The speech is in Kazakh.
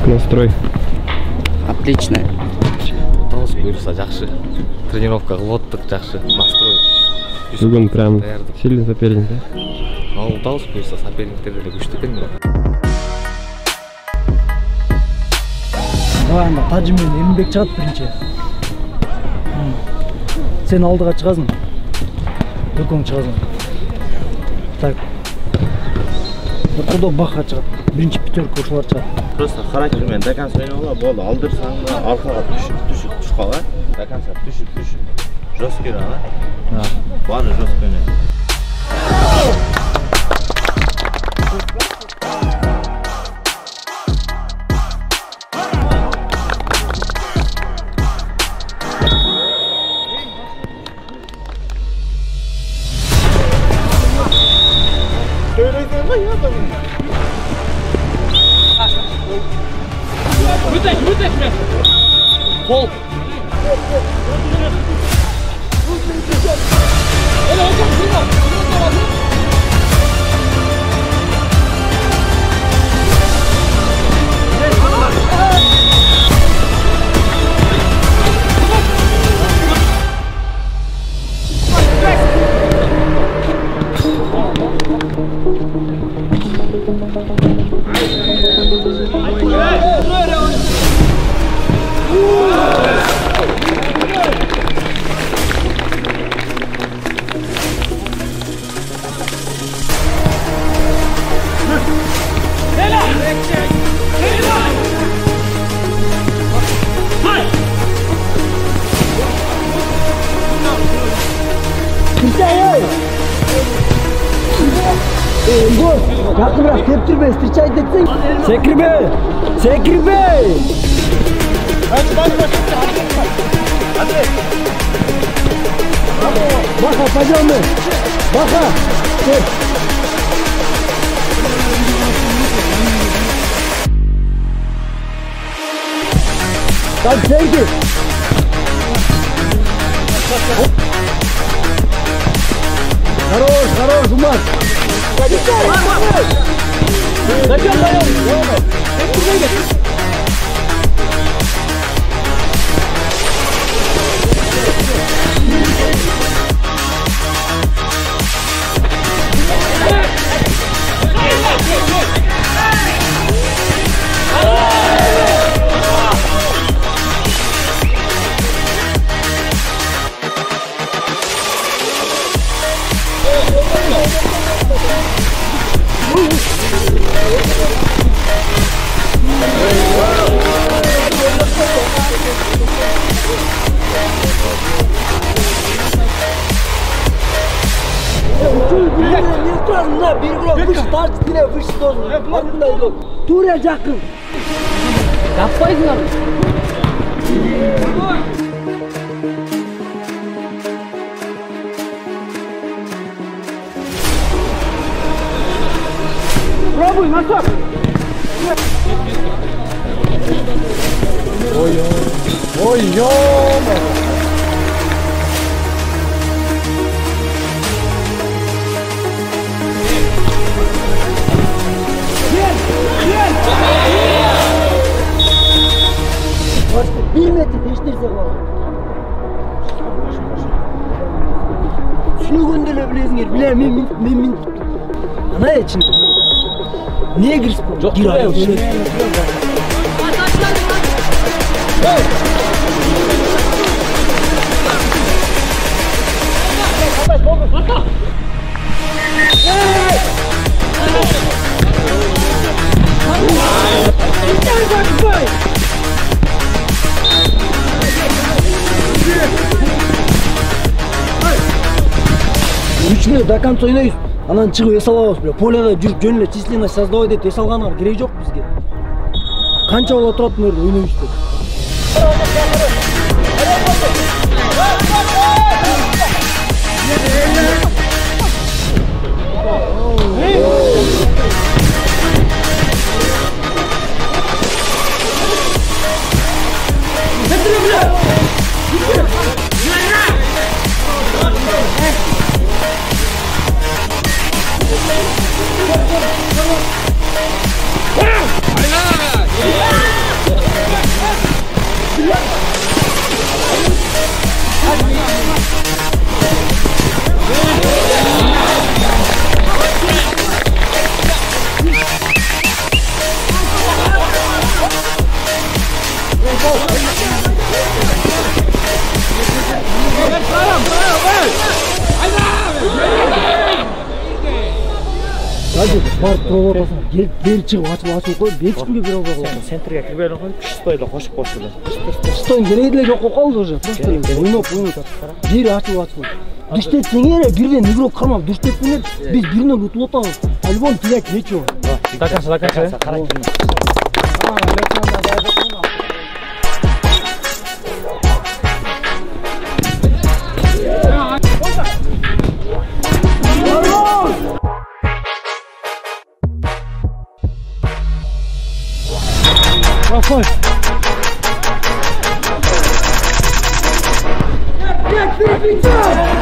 Как настрой? Отлично. Тоз буйрса жакшы. Тренировка кылып оттук, жакшы. Настрой. Бүгін прям сильный соперник, да? Ал дауыс буйрса соперниктер деле күчтүү экен бирок. Анда Тажим менен Эминбек чыгат биринчи. Сен алдыга чыгасың. Дөкөң чыгасың. Так. Кудо бака чыгат. Биринчи пятерка ушулар чыгат. Просто характермен до конца ойнауға болды. Алдырсаң да арқаға түшіп қала. До конца түшіп. Жестко ана. Баны жестко ойнайды. Вытащи! Пол! Yakınırak teptirme, встречай детсің. Секірбе! Баха, пойдем мы! Баха! Так, деньги! Хорош, Умар! Зачем даем? На, бери выше, тарт стреляй, выше должен. Откуда идет? Туря жақын. Yapmayınlar. Пробуй, носок. Ой, ё-моё. Bir metre değiştirse var. Şunu gönderebilirsin yer. Bile min. Ana ya şimdi. Niye girsin? Çok gir abi. Üçlü до конца ойнайбыз. Анан чыгып эс алабыз, бля. Поляда жүрүп жөн эле численность создавай деп эс алганга кереги жок бизге. Канча боло турат мына жерде ойнойбуз деп. Aynen! барып тұрып отырсың. Бері шығып ашып қой. Ешкімге бере албай қаласың. Центрге кірбей қойып, шестойды қосып қосылды. Шестойын керегі жоқ болып қалды уже. Просто ойнап. Бері ашып. Дүштетсеңер, бірден игрок қармап дүштетсеңер, біз бірінен ұтып отырмыз. Альбом терять нечего. Заканчивай. Красавчик! Переключай!